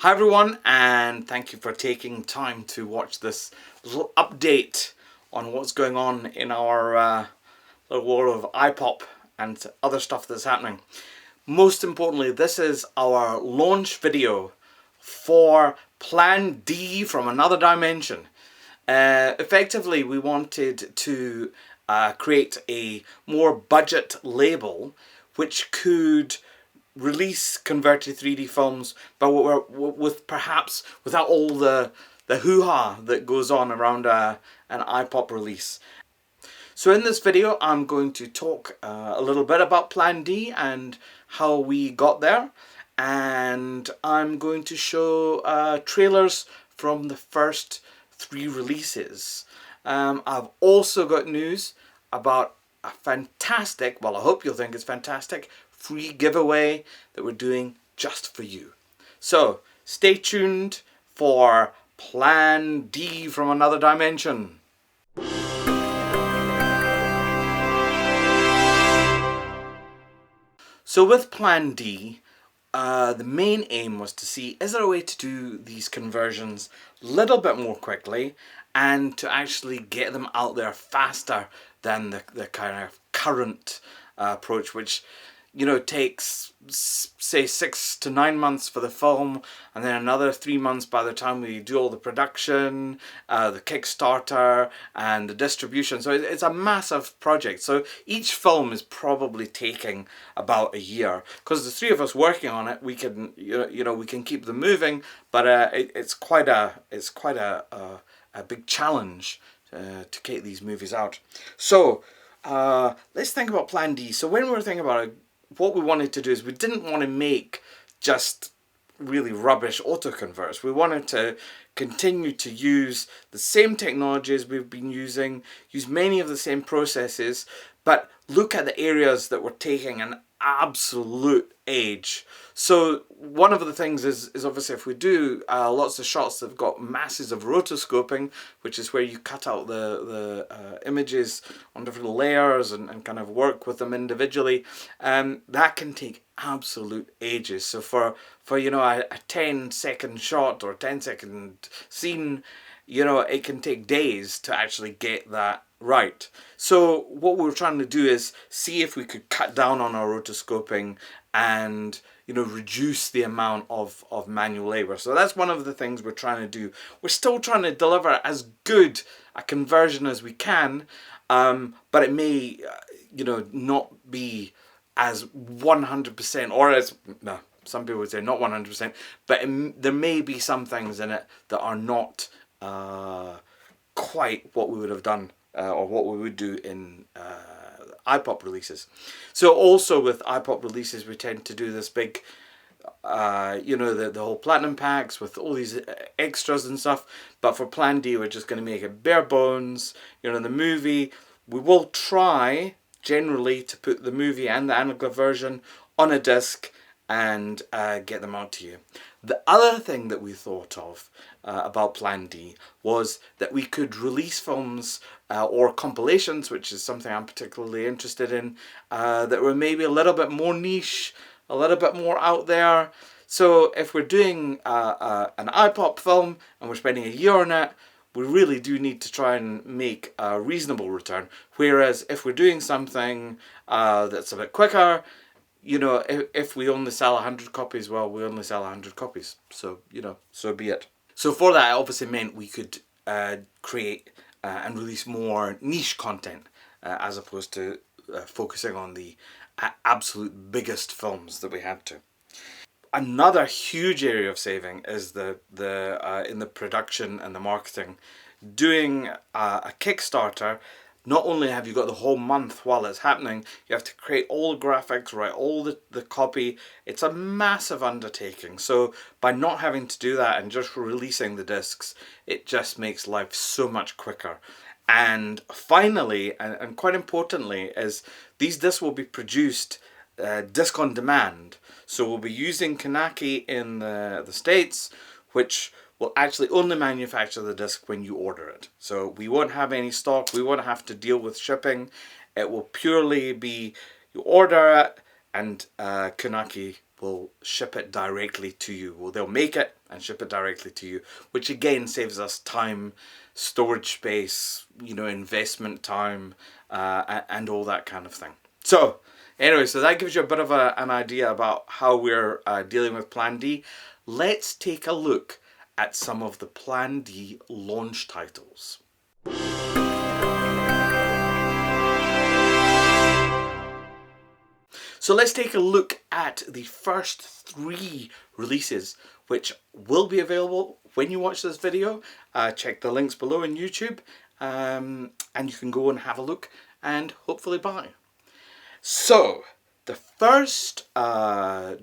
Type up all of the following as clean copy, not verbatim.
Hi everyone, and thank you for taking time to watch this little update on what's going on in our little world of iPop and other stuff that's happening. Most importantly, this is our launch video for Plan D from Another Dimension. Effectively, we wanted to create a more budget label which could release converted 3D films, but with perhaps without all the hoo-ha that goes on around an iPop release. So in this video I'm going to talk a little bit about Plan D and how we got there, and I'm going to show trailers from the first 3 releases. I've also got news about a fantastic, well I hope you'll think it's fantastic, free giveaway that we're doing just for you. So stay tuned for Plan D from Another Dimension. So with Plan D, the main aim was to see, is there a way to do these conversions a little bit more quickly and to actually get them out there faster than the kind of current approach, which takes say 6 to 9 months for the film, and then another 3 months by the time we do all the production, the Kickstarter and the distribution. So it's a massive project. So each film is probably taking about a year, because the 3 of us working on it, we can we can keep them moving, but it's quite a big challenge to get these movies out. So let's think about Plan D. So when we were thinking about it, what we wanted to do is we didn't want to make just really rubbish autoconverts. We wanted to continue to use the same technologies we've been using, use many of the same processes, but look at the areas that were taking an absolute age. So one of the things is obviously if we do lots of shots that have got masses of rotoscoping, which is where you cut out the images on different layers and kind of work with them individually, that can take absolute ages. So for a 10-second shot or a 10-second scene, it can take days to actually get that right. So what we were trying to do is see if we could cut down on our rotoscoping and reduce the amount of manual labor. So that's one of the things we're trying to do. We're still trying to deliver as good a conversion as we can, but it may not be as 100%, or as some people would say not 100%, but there may be some things in it that are not quite what we would have done or what we would do in iPop releases. So also with iPop releases, we tend to do this big the whole platinum packs with all these extras and stuff, but for Plan D we're just going to make it bare bones. The movie, we will try generally to put the movie and the analog version on a disc and get them out to you. The other thing that we thought of about Plan D was that we could release films or compilations, which is something I'm particularly interested in, that were maybe a little bit more niche, a little bit more out there. So if we're doing an iPop film and we're spending a year on it, we really do need to try and make a reasonable return. Whereas if we're doing something that's a bit quicker, if we only sell 100 copies, well, we only sell 100 copies. So, so be it. So for that, it obviously meant we could create and release more niche content as opposed to focusing on the absolute biggest films that we had to. Another huge area of saving is in the production and the marketing. Doing a Kickstarter, not only have you got the whole month while it's happening, you have to create all the graphics, write all the copy. It's a massive undertaking. So by not having to do that and just releasing the discs, it just makes life so much quicker. And finally, and quite importantly, is these discs will be produced disc on demand. So we'll be using Kanaki in the States, which will actually only manufacture the disc when you order it. So we won't have any stock, we won't have to deal with shipping. It will purely be you order it and Kanaki will ship it directly to you. Well, they'll make it and ship it directly to you, which again saves us time, storage space, you know, investment time, and all that kind of thing. So anyway, so that gives you a bit of an idea about how we're dealing with Plan D. Let's take a look at some of the Plan D launch titles. So let's take a look at the first 3 releases, which will be available when you watch this video. Check the links below in YouTube, and you can go and have a look and hopefully buy. So the first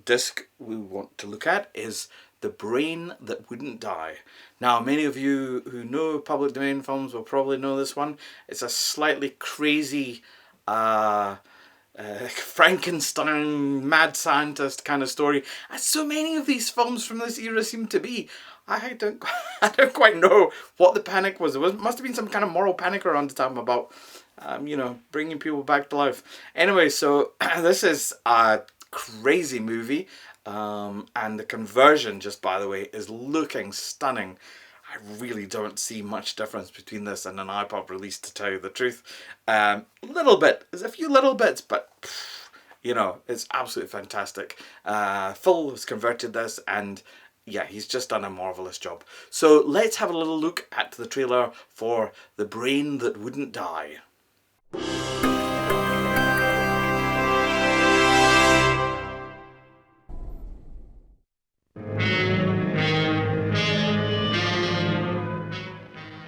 disc we want to look at is The Brain That Wouldn't Die. Now, many of you who know public domain films will probably know this one. It's a slightly crazy Frankenstein, mad scientist kind of story, as so many of these films from this era seem to be. I don't quite know what the panic was. Must have been some kind of moral panic around the time about, you know, bringing people back to life. Anyway, so this is a crazy movie, and the conversion, just by the way, is looking stunning. I really don't see much difference between this and an iPod release, to tell you the truth. Little bit, there's a few little bits, but you know, it's absolutely fantastic. Phil has converted this, and yeah, he's just done a marvelous job. So let's have a little look at the trailer for The Brain That Wouldn't Die.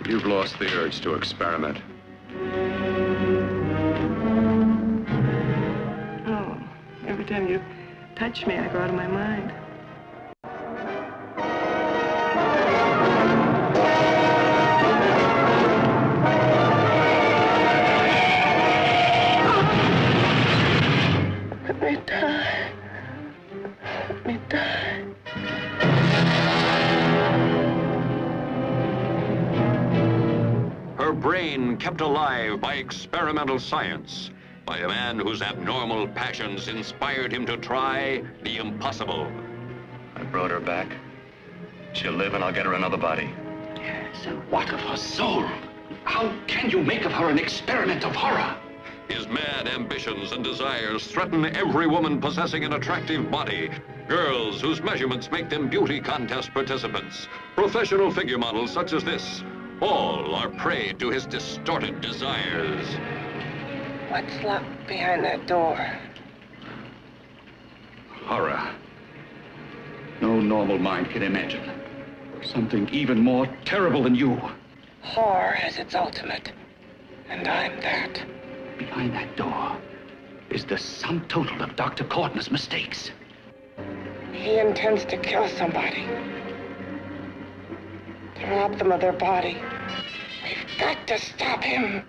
You've lost the urge to experiment. Oh, every time you touch me, I go out of my mind. Let me die. Let me die. Her brain kept alive by experimental science, by a man whose abnormal passions inspired him to try the impossible. I brought her back. She'll live and I'll get her another body. So What of her soul? How can you make of her an experiment of horror? His mad ambitions and desires threaten every woman possessing an attractive body. Girls whose measurements make them beauty contest participants. Professional figure models such as this. All are prey to his distorted desires. what's locked behind that door? Horror. No normal mind can imagine. Something even more terrible than you. Horror has its ultimate, and I'm that. Behind that door is the sum total of Dr. Courtney's mistakes. He intends to kill somebody. To rob them of their body. We've got to stop him.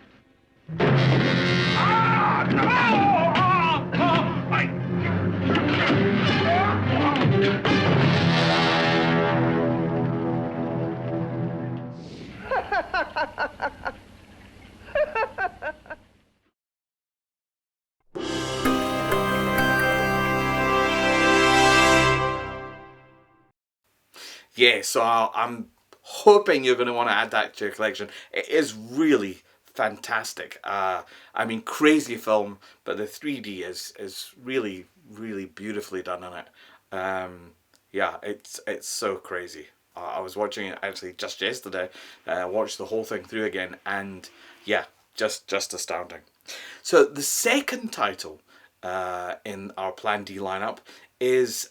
Yeah, so I'm hoping you're going to want to add that to your collection. It is really fantastic. I mean, crazy film, but the 3D is really, really beautifully done in it. Yeah, it's so crazy. I was watching it actually just yesterday. I watched the whole thing through again, and yeah, just astounding. So the second title in our Plan D lineup is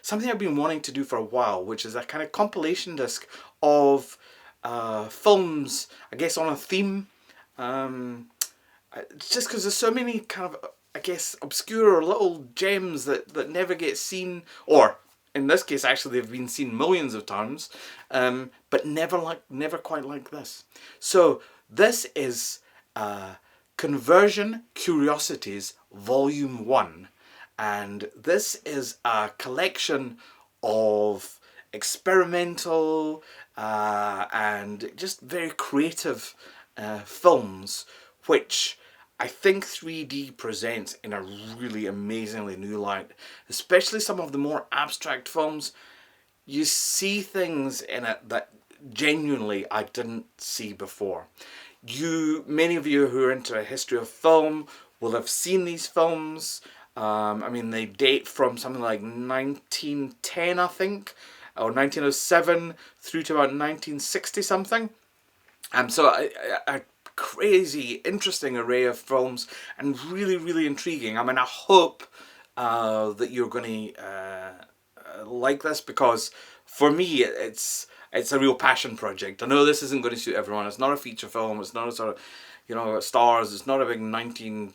something I've been wanting to do for a while, which is a kind of compilation disc of films, I guess, on a theme. Just because there's so many kind of, I guess, obscure little gems that never get seen, or in this case actually they've been seen millions of times, but never quite like this. So this is Conversion Curiosities Volume 1, and this is a collection of experimental and just very creative films, which I think 3D presents in a really amazingly new light, especially some of the more abstract films. You see things in it that genuinely I didn't see before. Many of you who are into a history of film will have seen these films. I mean, they date from something like 1910, I think, or 1907 through to about 1960 something. So a crazy, interesting array of films, and really, really intriguing. I mean, I hope that you're going to like this, because for me, it's a real passion project. I know this isn't going to suit everyone. It's not a feature film. It's not a sort of, stars. It's not a big 1950s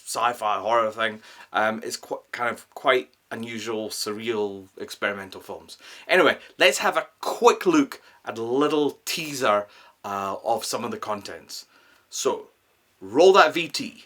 sci-fi horror thing. It's quite unusual, surreal, experimental films. Anyway, let's have a quick look at a little teaser of some of the contents. So, roll that VT.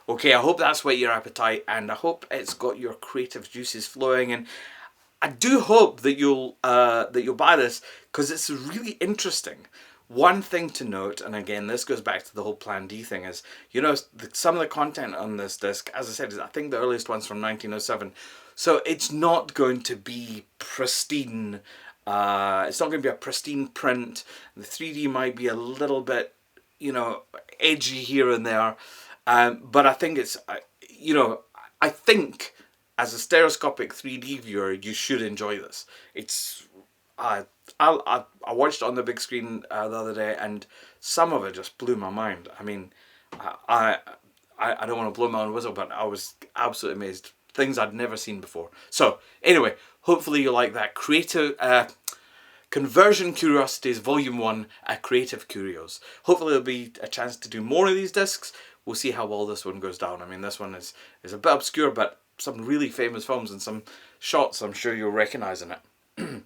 Okay, I hope that's whet your appetite, and I hope it's got your creative juices flowing, and I do hope that you'll buy this, because it's really interesting. One thing to note, and again, this goes back to the whole Plan D thing, is, some of the content on this disc, as I said, I think the earliest one's from 1907, so it's not going to be pristine. It's not going to be a pristine print. The 3D might be a little bit, edgy here and there. But I think I think as a stereoscopic 3D viewer, you should enjoy this. I watched it on the big screen the other day, and some of it just blew my mind. I mean, I don't want to blow my own whistle, but I was absolutely amazed. Things I'd never seen before. So anyway, hopefully you like that. Conversion Curiosities Volume 1 at Creative Curios. Hopefully there'll be a chance to do more of these discs. We'll see how well this one goes down. I mean, this one is a bit obscure, but some really famous films and some shots I'm sure you'll recognise in it.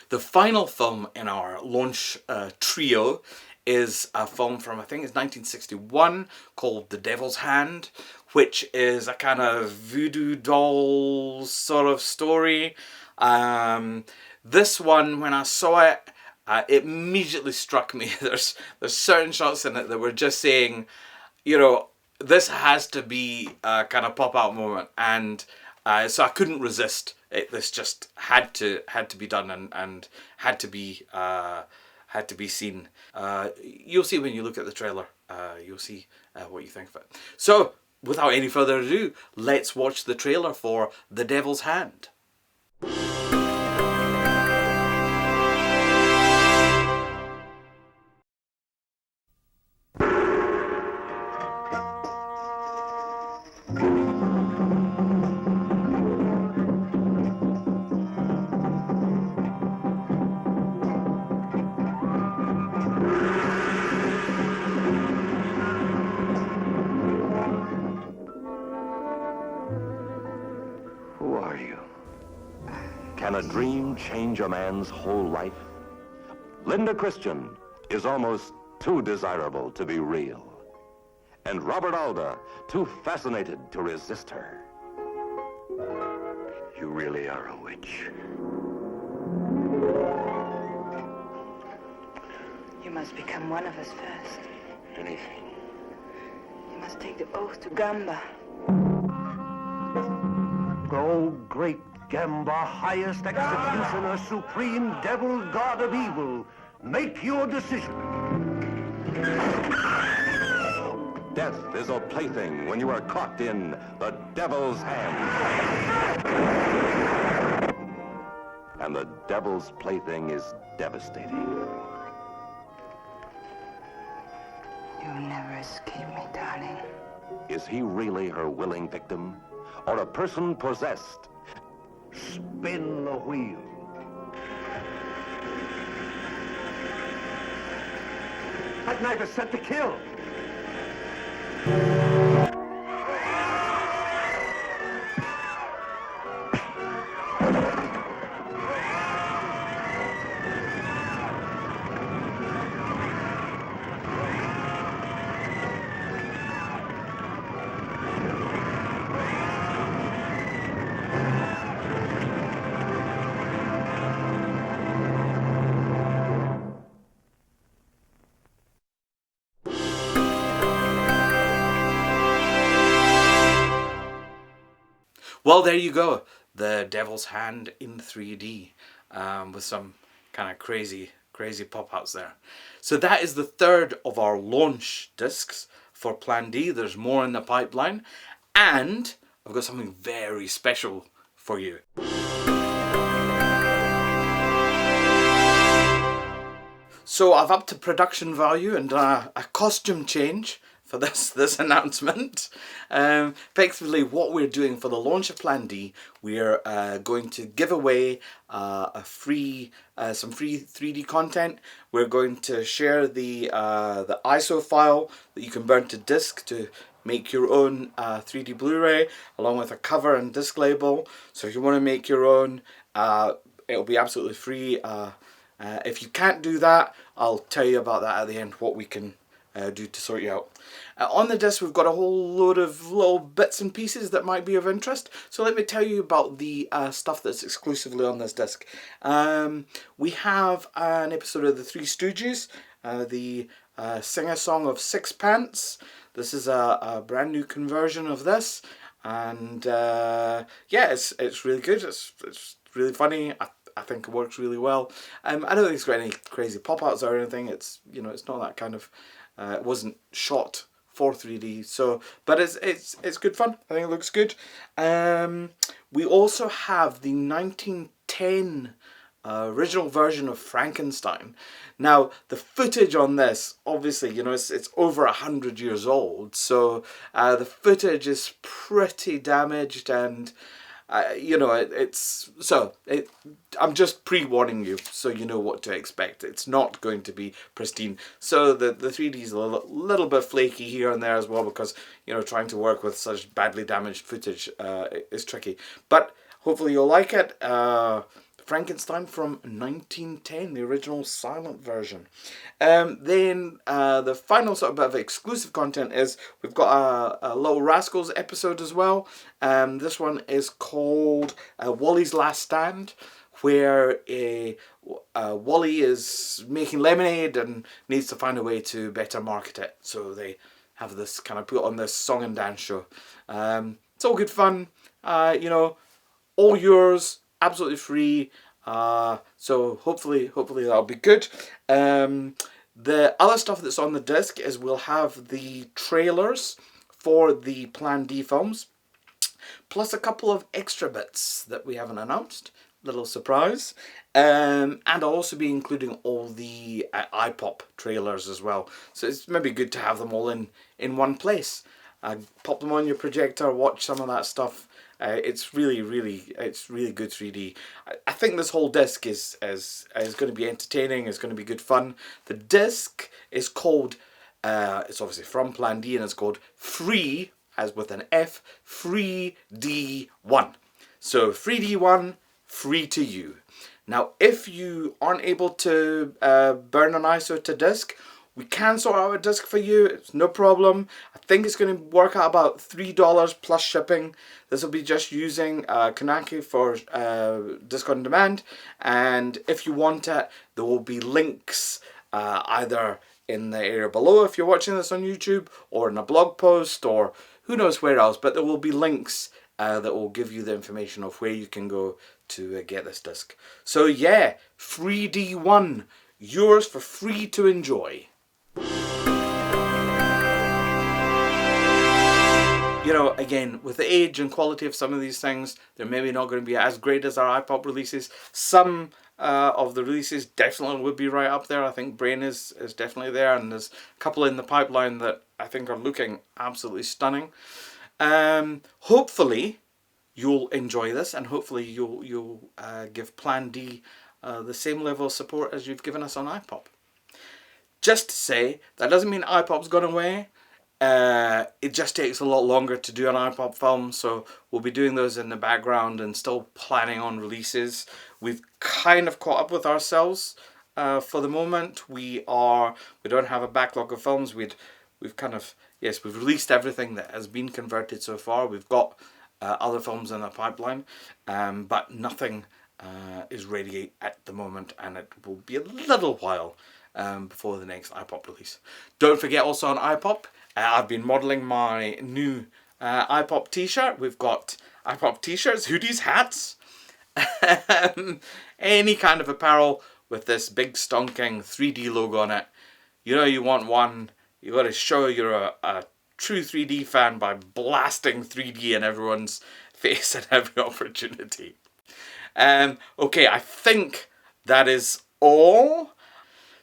The final film in our launch trio is a film from, I think it's 1961, called The Devil's Hand, which is a kind of voodoo doll sort of story. This one, when I saw it, it immediately struck me. There's certain shots in it that were just saying, this has to be a kind of pop-out moment, and so I couldn't resist it. This just had to be done, and had to be seen. You'll see when you look at the trailer. You'll see what you think of it. So, without any further ado, let's watch the trailer for The Devil's Hand. Who are you? Can a dream change a man's whole life? Linda Christian is almost too desirable to be real. And Robert Alda, too fascinated to resist her. You really are a witch. You must become one of us first. Anything. must take the oath to Gamba. O great Gamba, highest executioner, supreme devil, god of evil, make your decision. Death is a plaything when you are caught in the devil's hands. And the devil's plaything is devastating. You'll never escape me, darling. Is he really her willing victim? Or a person possessed? Spin the wheel. That knife is set to kill. Well, there you go. The Devil's Hand in 3D with some kind of crazy pop-outs there. So that is the third of our launch discs for Plan D. There's more in the pipeline. And I've got something very special for you. So I've upped the production value and a costume change for this announcement. Effectively, what we're doing for the launch of Plan D, we're going to give away some free 3D content. We're going to share the ISO file that you can burn to disk to make your own 3D Blu-ray, along with a cover and disc label. So if you want to make your own, it'll be absolutely free. If you can't do that, I'll tell you about that at the end, what we can do to sort you out. On the disc, we've got a whole load of little bits and pieces that might be of interest. So let me tell you about the stuff that's exclusively on this disc. We have an episode of The Three Stooges, the sing-a-song of Sixpence. This is a brand new conversion of this, and yeah, it's really good. It's really funny. I think it works really well. I don't think it's got any crazy pop-outs or anything. It's, you know, it's not that kind of. It wasn't shot for 3D, so but it's good fun. I think it looks good. We also have the 1910 original version of Frankenstein. Now the footage on this, obviously, you know, it's over 100 years old, so the footage is pretty damaged, and you know, I'm just pre-warning you so you know what to expect. It's not going to be pristine. So the 3D is a little bit flaky here and there as well, because, you know, trying to work with such badly damaged footage is tricky. But hopefully you'll like it. Frankenstein from 1910, the original silent version. Then the final sort of bit of exclusive content is we've got a Little Rascals episode as well. This one is called Wally's Last Stand, where Wally is making lemonade and needs to find a way to better market it. So they have this kind of put on this song and dance show. It's all good fun, you know, all yours. Absolutely free, so hopefully that'll be good. The other stuff that's on the disc is we'll have the trailers for the Plan D films, plus a couple of extra bits that we haven't announced, little surprise, and I'll also be including all the iPop trailers as well, so it's maybe good to have them all in one place. Pop them on your projector, watch some of that stuff. It's really good 3D. I think this whole disc is going to be entertaining. It's going to be good fun. The disc is called, it's obviously from Plan D, and it's called Free, as with an F, Free D1. So Free D1, free to you. Now, if you aren't able to burn an ISO to disc, we can sort out a disc for you. It's no problem. I think it's going to work out about $3 plus shipping. This will be just using Kanaki for disc on demand. And if you want it, there will be links either in the area below if you're watching this on YouTube, or in a blog post, or who knows where else, but there will be links that will give you the information of where you can go to get this disc. So yeah, 3D1, yours for free to enjoy. You know, again, with the age and quality of some of these things, they're maybe not going to be as great as our iPop releases. Some of the releases definitely would be right up there. I think Brain is definitely there, and there's a couple in the pipeline that I think are looking absolutely stunning. Hopefully you'll enjoy this, and hopefully you'll give Plan D the same level of support as you've given us on iPop. Just to say, that doesn't mean iPop's gone away. It just takes a lot longer to do an iPop film, so we'll be doing those in the background and still planning on releases. We've kind of caught up with ourselves for the moment. We don't have a backlog of films. We've released everything that has been converted so far. We've got other films in the pipeline, but nothing is ready at the moment, and it will be a little while before the next iPop release. Don't forget, also on iPop, I've been modelling my new iPop t-shirt. We've got iPop t-shirts, hoodies, hats, any kind of apparel with this big stonking 3D logo on it. You know you want one. You got to show you're a true 3D fan by blasting 3D in everyone's face at every opportunity. Okay, I think that is all.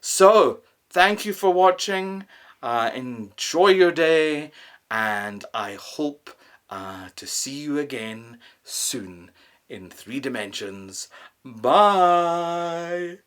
So, thank you for watching. Enjoy your day, and I hope to see you again soon in 3 dimensions. Bye!